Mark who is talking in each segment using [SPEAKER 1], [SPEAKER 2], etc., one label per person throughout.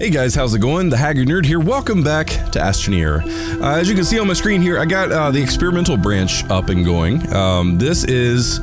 [SPEAKER 1] Hey guys, how's it going? The Haggard Nerd here. Welcome back to Astroneer. As you can see on my screen here, I got the experimental branch up and going. This is...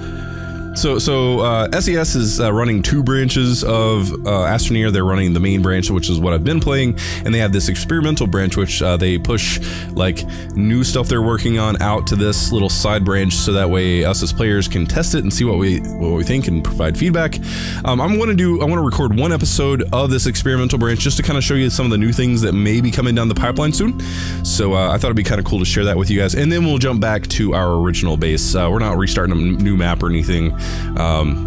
[SPEAKER 1] SES is running two branches of Astroneer. They're running the main branch, which is what I've been playing, and they have this experimental branch, which they push like new stuff they're working on out to this little side branch, so that way us as players can test it and see what we think and provide feedback. I want to record one episode of this experimental branch just to kind of show you some of the new things that may be coming down the pipeline soon. So I thought it'd be kind of cool to share that with you guys, and then we'll jump back to our original base. We're not restarting a new map or anything.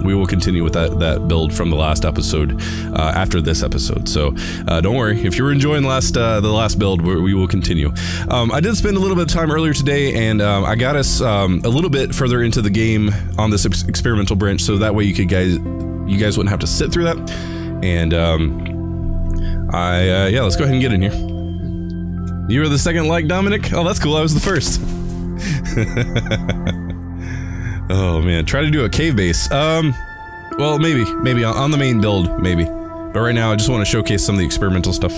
[SPEAKER 1] We will continue with that build from the last episode after this episode. So don't worry, if you're enjoying the last build, we will continue. I did spend a little bit of time earlier today, and I got us a little bit further into the game on this experimental branch, so that way you guys wouldn't have to sit through that. And yeah, let's go ahead and get in here. You were the second like Dominic? Oh, that's cool. I was the first. Oh man, try to do a cave base. Well, maybe on the main build, maybe. But right now, I just want to showcase some of the experimental stuff.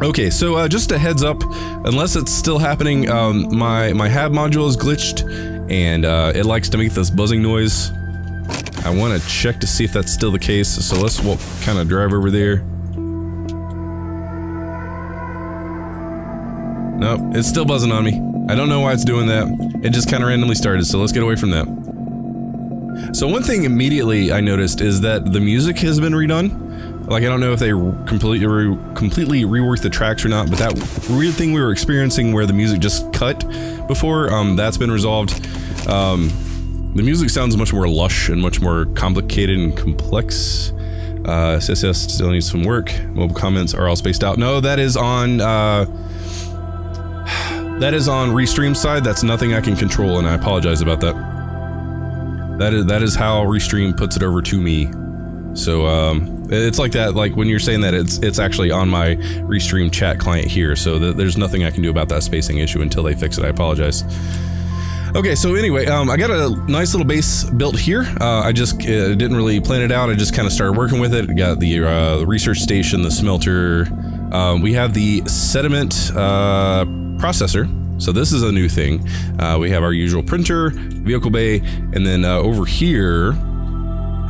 [SPEAKER 1] Okay, so just a heads up, unless it's still happening, my hab module is glitched, and it likes to make this buzzing noise. I want to check to see if that's still the case, so let's kind of drive over there. Nope, it's still buzzing on me. I don't know why it's doing that. It just kind of randomly started, so let's get away from that. So one thing immediately I noticed is that the music has been redone. Like, I don't know if they completely reworked the tracks or not, but that weird thing we were experiencing where the music just cut before, that's been resolved. The music sounds much more lush and much more complicated and complex. SSS still needs some work. Mobile comments are all spaced out. No, that is on Restream's side. That's nothing I can control, and I apologize about that. That is how Restream puts it over to me. So it's like that. Like when you're saying that, it's actually on my Restream chat client here. So there's nothing I can do about that spacing issue until they fix it. I apologize. Okay, so anyway, I got a nice little base built here. I just didn't really plan it out. I just kind of started working with it. Got the research station, the smelter. We have the sediment processor. So this is a new thing. We have our usual printer, vehicle bay, and then over here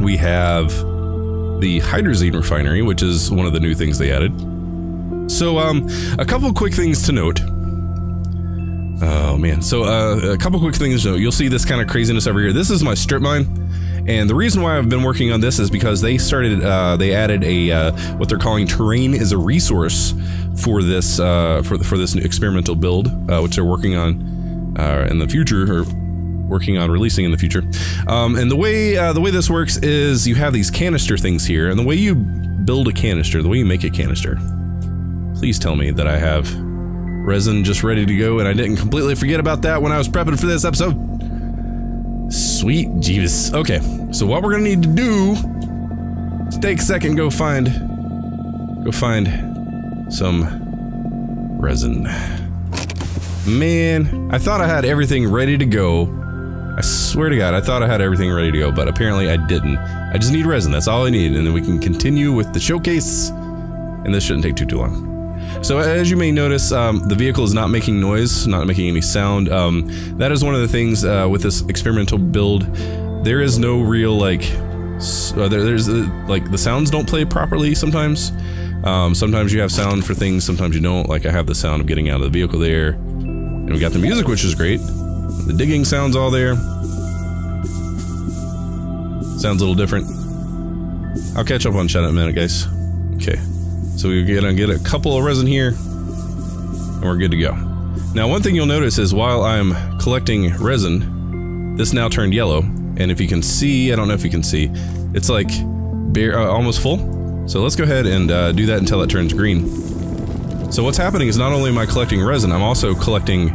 [SPEAKER 1] we have the hydrazine refinery, which is one of the new things they added. So a couple quick things to note. Oh man, so a couple quick things to note. You'll see this kind of craziness over here. This is my strip mine, and the reason why I've been working on this is because they started, they added a what they're calling terrain is a resource for this for this new experimental build, which they're working on in the future, or working on releasing in the future. And the way this works is you have these canister things here, and the way you build a canister, the way you make a canister. Please tell me that I have resin just ready to go, and I didn't completely forget about that when I was prepping for this episode. Sweet Jeeves. Okay, so what we're gonna need to do is take a second, go find some resin. Man, I thought I had everything ready to go. I swear to God, I thought I had everything ready to go, but apparently I didn't. I just need resin, that's all I need, and then we can continue with the showcase, and this shouldn't take too long. So as you may notice, the vehicle is not making noise, not making any sound. That is one of the things with this experimental build. There is no real, like, like, the sounds don't play properly sometimes. Sometimes you have sound for things, sometimes you don't. Like, I have the sound of getting out of the vehicle there. And we got the music, which is great. The digging sound's all there. Sounds a little different. I'll catch up on chat in a minute, guys. Okay. So we're gonna get a couple of resin here, and we're good to go. Now, one thing you'll notice is while I'm collecting resin, this now turned yellow. And if you can see, I don't know if you can see, it's like almost full. So let's go ahead and do that until it turns green. So what's happening is not only am I collecting resin, I'm also collecting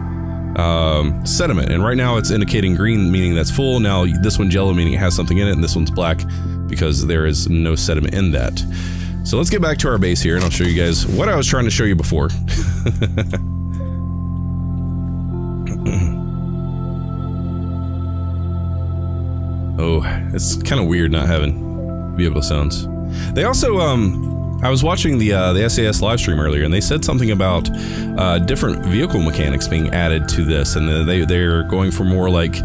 [SPEAKER 1] sediment. And right now it's indicating green, meaning that's full. Now this one's yellow, meaning it has something in it, and this one's black because there is no sediment in that. So let's get back to our base here, and I'll show you guys what I was trying to show you before. Oh, it's kind of weird not having vehicle sounds. They also, I was watching the SAS live stream earlier, and they said something about different vehicle mechanics being added to this, and they're going for more like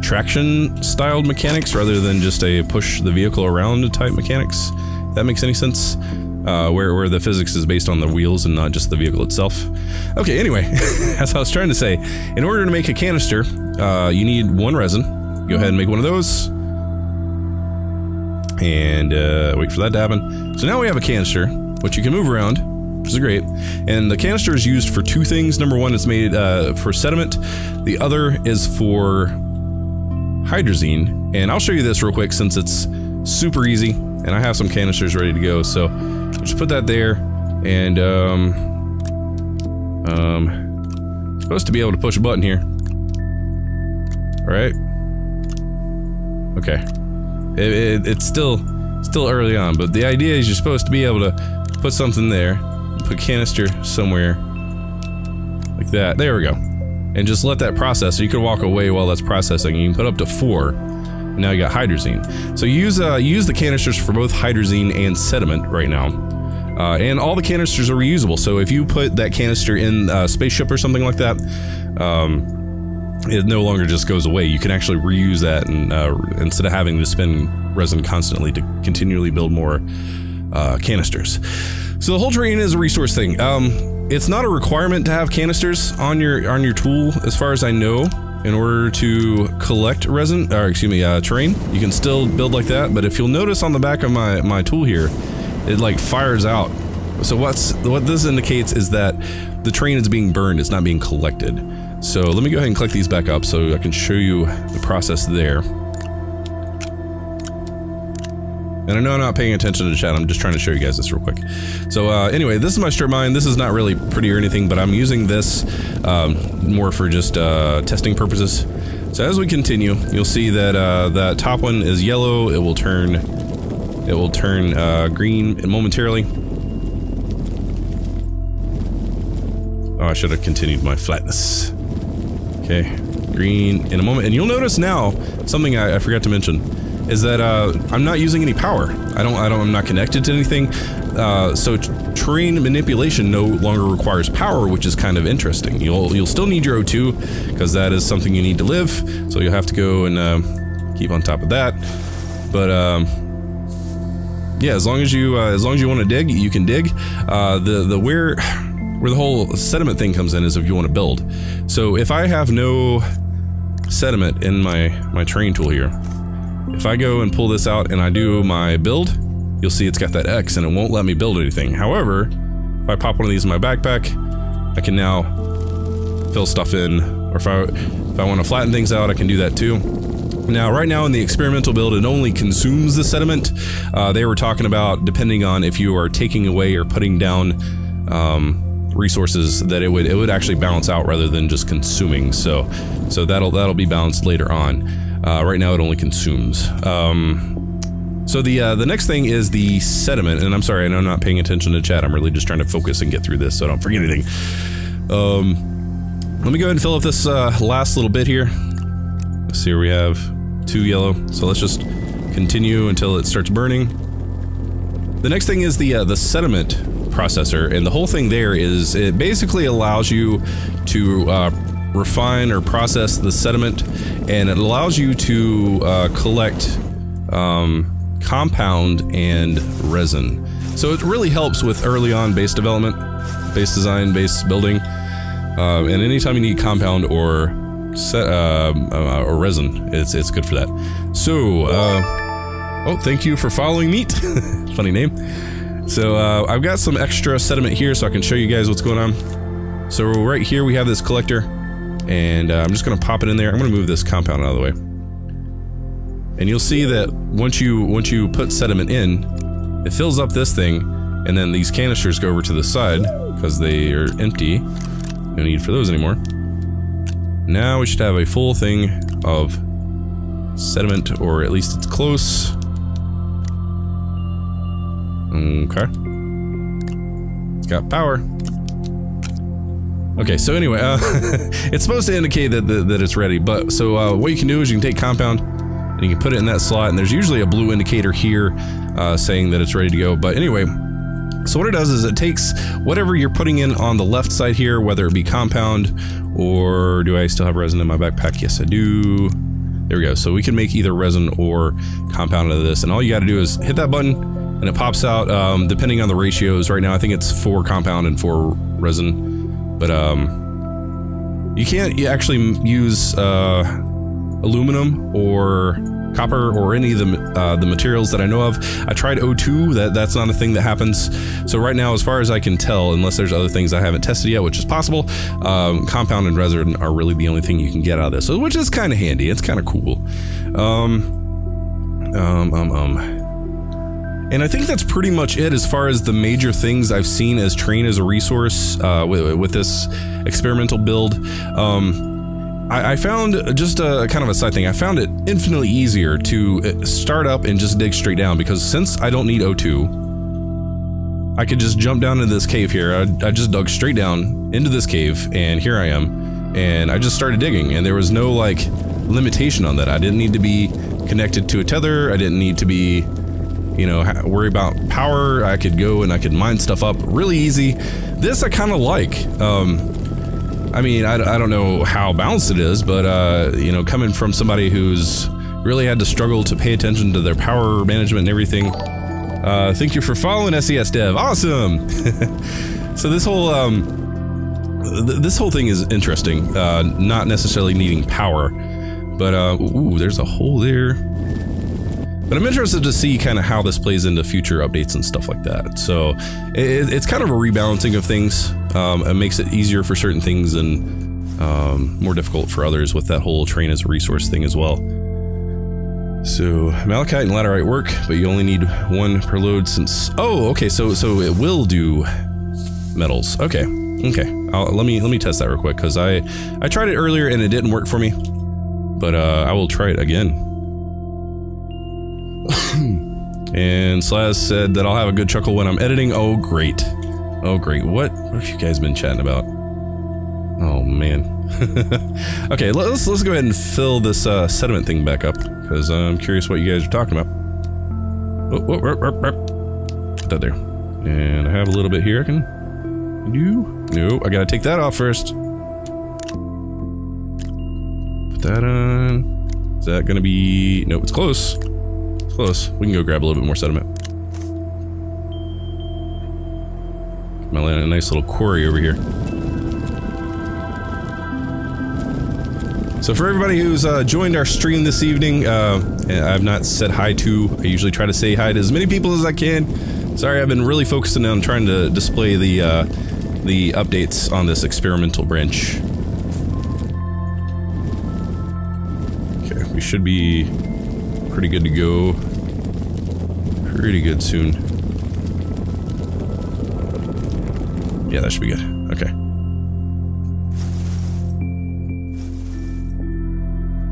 [SPEAKER 1] traction-styled mechanics rather than just a push the vehicle around type mechanics. If that makes any sense? Where the physics is based on the wheels and not just the vehicle itself. Okay, anyway, as I was trying to say, in order to make a canister, you need 1 resin. Go ahead and make one of those. And wait for that to happen. So now we have a canister, which you can move around, which is great. And the canister is used for 2 things. Number 1, it's made for sediment. The other is for hydrazine. And I'll show you this real quick since it's super easy. And I have some canisters ready to go. So just put that there. And supposed to be able to push a button here. All right. Okay. It's still early on, but the idea is you're supposed to be able to put something there, put canister somewhere, like that. There we go. And just let that process. So you can walk away while that's processing. You can put up to 4. And now you got hydrazine. So use the canisters for both hydrazine and sediment right now. And all the canisters are reusable. So if you put that canister in a spaceship or something like that, it no longer just goes away. You can actually reuse that, and instead of having to spend resin constantly to continually build more canisters. So the whole terrain is a resource thing. It's not a requirement to have canisters on your tool, as far as I know, in order to collect resin, or excuse me, terrain. You can still build like that, but if you'll notice on the back of my tool here, it like fires out. So what this indicates is that the terrain is being burned, it's not being collected. So let me go ahead and collect these back up so I can show you the process there. And I know I'm not paying attention to the chat, I'm just trying to show you guys this real quick. So anyway, this is my strip mine. This is not really pretty or anything, but I'm using this more for just testing purposes. So as we continue, you'll see that that top one is yellow. It will turn green momentarily. Oh, I should have continued my flatness. Okay, green in a moment. And you'll notice now, something I forgot to mention, is that I'm not using any power. I'm not connected to anything. So terrain manipulation no longer requires power, which is kind of interesting. You'll still need your O2, because that is something you need to live. So you'll have to go and keep on top of that. But yeah, as long as you want to dig, you can dig. Where the whole sediment thing comes in is if you want to build. So if I have no sediment in my terrain tool here, if I go and pull this out and I do my build, you'll see it's got that X and it won't let me build anything. However, if I pop one of these in my backpack, I can now fill stuff in, or if I want to flatten things out, I can do that too. Now, right now in the experimental build, it only consumes the sediment. They were talking about, depending on if you are taking away or putting down resources, that it would actually balance out rather than just consuming. So that'll be balanced later on. Right now it only consumes. So the next thing is the sediment, and I'm sorry, I know I'm not paying attention to chat. I'm really just trying to focus and get through this so I don't forget anything. Let me go ahead and fill up this last little bit here. Let's see, we have 2 yellow, so let's just continue until it starts burning. The next thing is the sediment processor, and the whole thing there is it basically allows you to refine or process the sediment, and it allows you to collect compound and resin. So it really helps with early on base development, base design, base building, and anytime you need compound or resin, it's good for that. So oh, thank you for following Meat. Funny name. So I've got some extra sediment here so I can show you guys what's going on. So right here we have this collector, and I'm just going to pop it in there. I'm going to move this compound out of the way. And you'll see that once you put sediment in, it fills up this thing, and then these canisters go over to the side because they are empty. No need for those anymore. Now we should have a full thing of sediment, or at least it's close. Okay. It's got power. Okay, so anyway, it's supposed to indicate that it's ready, but so what you can do is you can take compound and you can put it in that slot, and there's usually a blue indicator here saying that it's ready to go. But anyway, So what it does is it takes whatever you're putting in on the left side here, whether it be compound, or do I still have resin in my backpack? Yes, I do. There we go. So we can make either resin or compound out of this, and all you got to do is hit that button, and it pops out, depending on the ratios. Right now, I think it's 4 compound and 4 resin, but you can't actually use aluminum or copper or any of the materials that I know of. I tried O2, that's not a thing that happens. So right now, as far as I can tell, unless there's other things I haven't tested yet, which is possible, compound and resin are really the only thing you can get out of this, so, which is kind of handy. It's kind of cool. And I think that's pretty much it as far as the major things I've seen as terrain as a resource with this experimental build. I found, just a kind of a side thing, I found it infinitely easier to start up and just dig straight down, because since I don't need O2, I could just jump down into this cave here. I just dug straight down into this cave, and here I am, and I just started digging, and there was no, like, limitation on that. I didn't need to be connected to a tether, I didn't need to be, you know, worry about power. I could go and I could mine stuff up really easy. This I kind of like. I mean, I don't know how balanced it is, but, you know, coming from somebody who's really had to struggle to pay attention to their power management and everything. Thank you for following SES Dev. Awesome! So this whole thing is interesting. Not necessarily needing power, but, ooh, there's a hole there. But I'm interested to see kind of how this plays into future updates and stuff like that. So it's kind of a rebalancing of things. It makes it easier for certain things and more difficult for others with that whole train as a resource thing as well. So malachite and laterite work, but you only need 1 per load since... Oh, okay, so it will do metals. Okay, okay. Let me test that real quick, because I tried it earlier and it didn't work for me. But I will try it again. And Slaz said that I'll have a good chuckle when I'm editing. Oh, great. Oh, great. What have you guys been chatting about? Oh, man. Okay, let's go ahead and fill this sediment thing back up, because I'm curious what you guys are talking about. Put that there. And I have a little bit here I can do. No, I gotta take that off first. Put that on. Is that gonna be... Nope, it's close. Close. We can go grab a little bit more sediment. Might land a nice little quarry over here. So for everybody who's joined our stream this evening, I've not said hi to. I usually try to say hi to as many people as I can. Sorry, I've been really focusing on trying to display the updates on this experimental branch. Okay, we should be pretty good to go. Pretty good soon. Yeah, that should be good. Okay.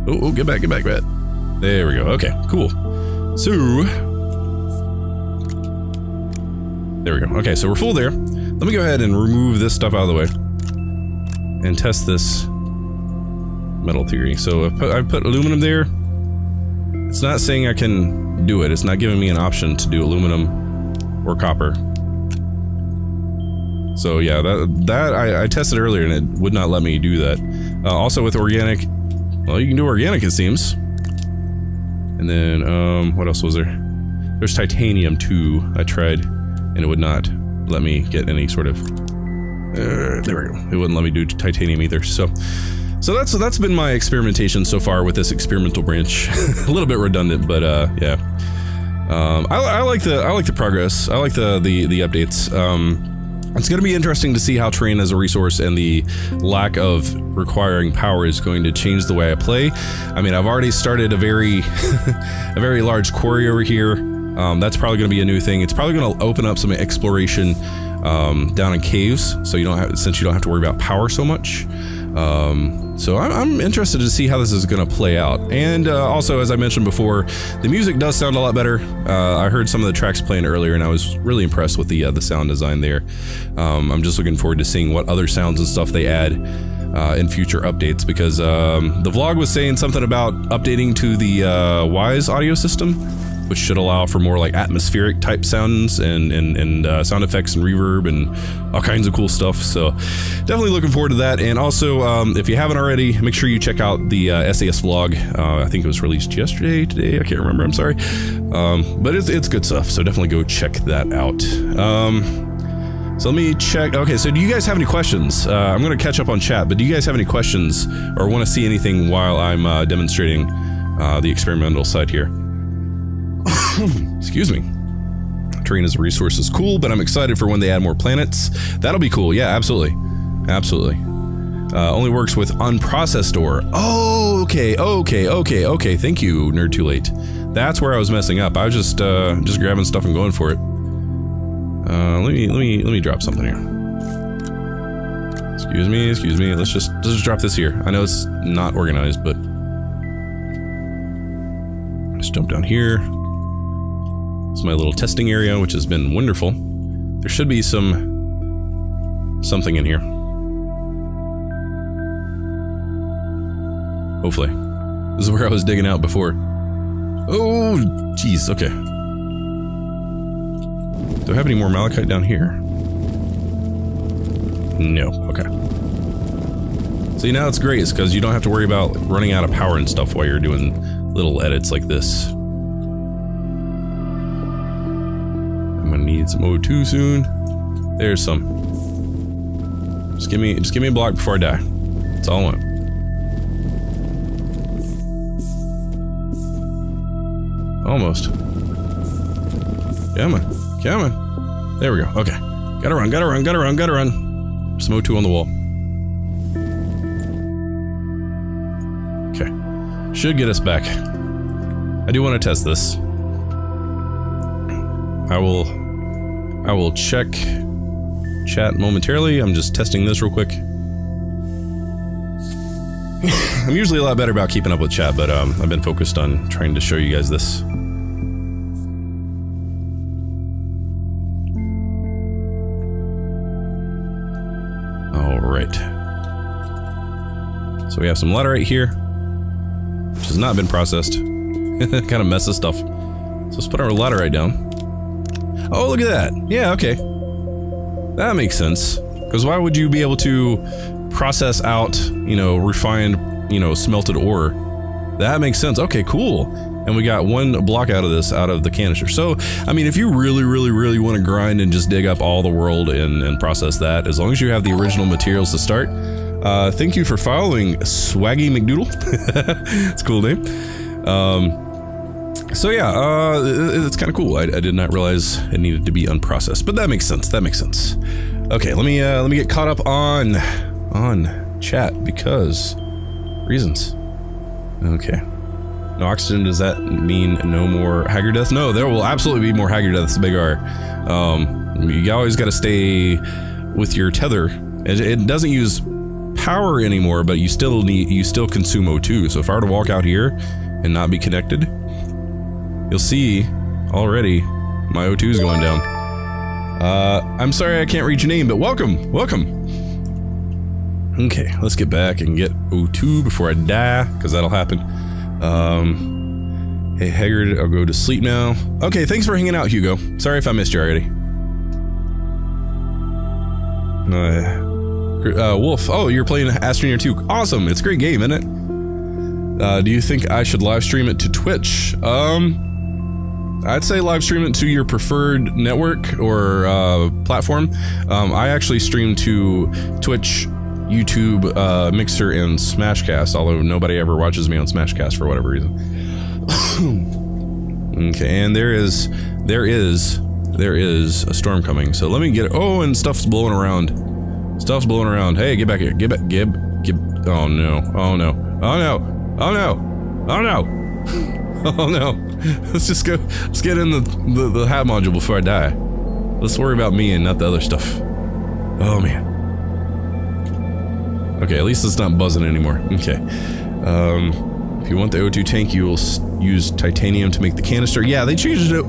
[SPEAKER 1] Oh, get back, get back, get back. There we go. Okay, cool. So... There we go. Okay, so we're full there. Let me go ahead and remove this stuff out of the way. And test this metal theory. So I put aluminum there. It's not saying I can do it. It's not giving me an option to do aluminum or copper. So yeah, that I tested earlier and it would not let me do that. Also with organic, well, you can do organic, it seems. And then, what else was there? There's titanium too. I tried and it would not let me get any sort of... there we go. It wouldn't let me do titanium either, so that's been my experimentation so far with this experimental branch. A little bit redundant, but yeah. I like the progress. I like the updates. It's going to be interesting to see how terrain as a resource and the lack of requiring power is going to change the way I play. I mean, I've already started a very a very large quarry over here. That's probably going to be a new thing. It's probably going to open up some exploration down in caves, so since you don't have to worry about power so much. So I'm interested to see how this is going to play out. And also, as I mentioned before, the music does sound a lot better. I heard some of the tracks playing earlier, and I was really impressed with the sound design there. I'm just looking forward to seeing what other sounds and stuff they add in future updates, because the vlog was saying something about updating to the Wise audio system. which should allow for more like atmospheric type sounds and sound effects and reverb and all kinds of cool stuff. So definitely looking forward to that. And also, if you haven't already, make sure you check out the SAS vlog. I think it was released yesterday, today, I can't remember, I'm sorry. But it's good stuff, so definitely go check that out. So let me check. Okay, so do you guys have any questions? I'm going to catch up on chat, but do you guys have any questions or want to see anything while I'm demonstrating the experimental side here? Excuse me. Terrain as a resource is cool, but I'm excited for when they add more planets. That'll be cool. Yeah, absolutely. Absolutely. Only works with unprocessed ore. Oh, okay. Thank you, Nerd Too Late. That's where I was messing up. I was just grabbing stuff and going for it. Let me drop something here. Excuse me. Let's just drop this here. I know it's not organized, but just jump down here. This is my little testing area, which has been wonderful. There should be something in here. Hopefully. This is where I was digging out before. Oh, jeez, okay. Do I have any more malachite down here? No, okay. See, now it's great, it's because you don't have to worry about running out of power and stuff while you're doing little edits like this. I'm gonna need some O2 soon. There's some. Just give me a block before I die. That's all I want. Almost. Come on. There we go. Okay. Gotta run. Some O2 on the wall. Okay. Should get us back. I do want to test this. I will check chat momentarily. I'm just testing this real quick. I'm usually a lot better about keeping up with chat, but I've been focused on trying to show you guys this. Alright. So we have some laterite here, which has not been processed. Kind of messes stuff. So let's put our laterite down. Oh, look at that. Yeah, okay. That makes sense. Because why would you be able to process out, you know, refined, you know, smelted ore? That makes sense. Okay, cool. And we got one block out of this, out of the canister. So, I mean, if you really want to grind and just dig up all the world and process that, as long as you have the original materials to start. Thank you for following Swaggy McDoodle. It's a cool name. So yeah, it's kind of cool. I did not realize it needed to be unprocessed, but that makes sense. Okay, let me get caught up on chat because reasons. Okay. No oxygen, does that mean no more Haggard deaths? No, there will absolutely be more Haggard deaths, Big R. You always got to stay with your tether. It doesn't use power anymore, but you still consume O2. So if I were to walk out here and not be connected, you'll see already my O2 is going down. I'm sorry I can't read your name, but welcome. Okay, let's get back and get O2 before I die, because that'll happen. Hey Haggard, I'll go to sleep now. Okay, thanks for hanging out, Hugo. Sorry if I missed you already. Wolf, oh, you're playing Astroneer 2. Awesome, it's a great game, isn't it? Do you think I should live stream it to Twitch? I'd say live stream it to your preferred network or platform. I actually stream to Twitch, YouTube, Mixer, and Smashcast, although nobody ever watches me on Smashcast for whatever reason. Okay, and there is a storm coming, so let me get it. Oh, and stuff's blowing around. Hey, get back here. Get back. Oh no. Oh no. Let's get in the hat module before I die. Let's worry about me and not the other stuff. Oh man. Okay, at least it's not buzzing anymore. Okay. If you want the O2 tank, you will use titanium to make the canister. Yeah, they changed it.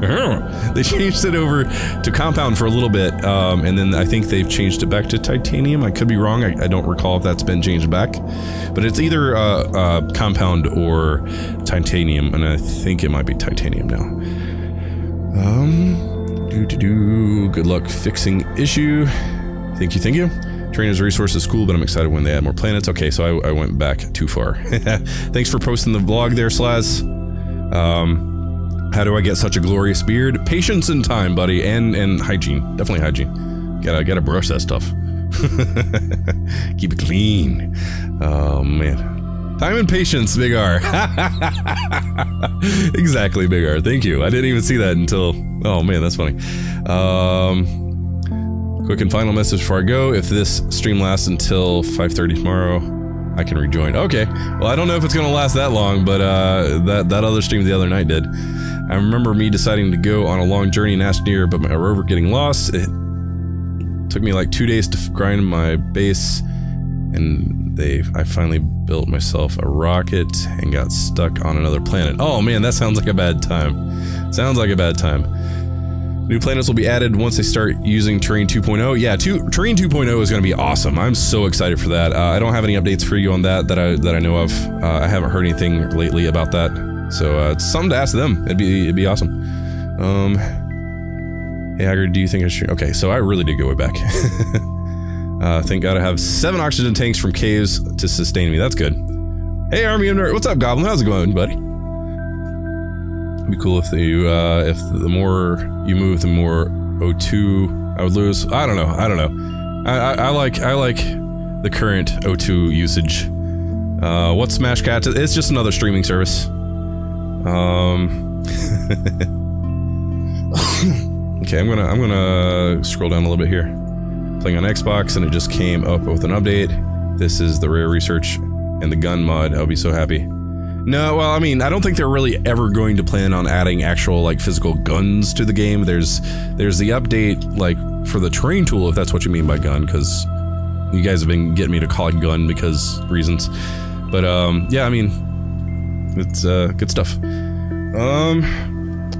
[SPEAKER 1] They changed it over to compound for a little bit, and then I think they've changed it back to titanium. I could be wrong. I don't recall if that's been changed back, but it's either compound or titanium, and I think it might be titanium now. Good luck fixing issue. Thank you. Train as a resource is cool, but I'm excited when they add more planets. Okay, so I went back too far. Thanks for posting the vlog there, Slaz. How do I get such a glorious beard? Patience and time, buddy, and hygiene. Definitely hygiene. Gotta brush that stuff. Keep it clean. Oh man. Time and patience, Big R. Exactly, Big R. Thank you. I didn't even see that until... Oh man, that's funny. Quick and final message before I go. If this stream lasts until 5:30 tomorrow, I can rejoin. Okay. Well, I don't know if it's gonna last that long, but that other stream the other night did. I remember me deciding to go on a long journey in Astroneer, but my rover getting lost. It took me like 2 days to grind my base, and I finally built myself a rocket and got stuck on another planet. Oh man, that sounds like a bad time. Sounds like a bad time. New planets will be added once they start using Terrain 2.0. Yeah, Terrain 2.0 is going to be awesome. I'm so excited for that. I don't have any updates for you on that I know of. I haven't heard anything lately about that, so it's something to ask them. It'd be awesome. Hey Haggard, do you think I should? Okay, so I really did go way back. Thank God I have 7 oxygen tanks from caves to sustain me. That's good. Hey Army of Nerd, what's up, Goblin? How's it going, buddy? It'd be cool if the more you move, the more O2 I would lose. I don't know. I like the current O2 usage. What's Smash Cat? It's just another streaming service. Okay, I'm gonna scroll down a little bit here. Playing on Xbox, and it just came up with an update. This is the rare research and the gun mod. I'll be so happy. No, well, I mean, I don't think they're really ever going to plan on adding actual, like, physical guns to the game. There's the update, like, for the terrain tool, if that's what you mean by gun, because you guys have been getting me to call it gun because reasons. But, yeah, I mean, it's, good stuff.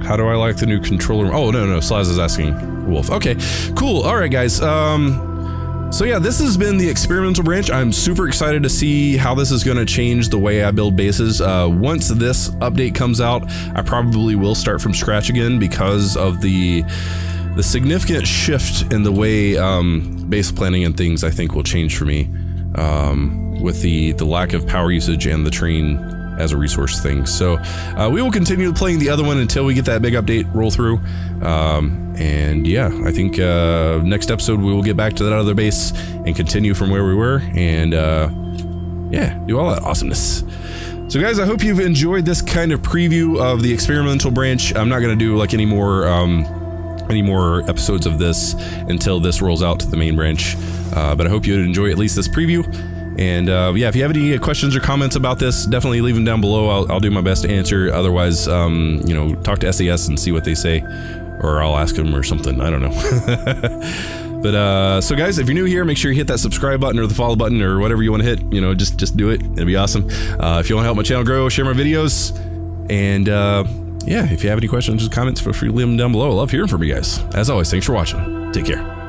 [SPEAKER 1] How do I like the new controller? Oh, no, Slaz is asking Wolf. Okay, cool. Alright, guys. So yeah, this has been the experimental branch. I'm super excited to see how this is going to change the way I build bases. Once this update comes out, I probably will start from scratch again because of the significant shift in the way base planning and things I think will change for me with the lack of power usage and the terrain as a resource thing. So we will continue playing the other one until we get that big update roll through. And yeah, I think next episode we will get back to that other base and continue from where we were, and yeah, do all that awesomeness. So guys, I hope you've enjoyed this kind of preview of the experimental branch. I'm not gonna do like any more episodes of this until this rolls out to the main branch, but I hope you enjoy at least this preview. And yeah, if you have any questions or comments about this, definitely leave them down below. I'll do my best to answer. Otherwise, you know, talk to SES and see what they say, or I'll ask them or something. I don't know. But so guys, if you're new here, make sure you hit that subscribe button or the follow button or whatever you want to hit. You know, just do it. It'd be awesome. If you want to help my channel grow, share my videos, and yeah, if you have any questions or comments, feel free to leave them down below. I love hearing from you guys. As always, thanks for watching. Take care.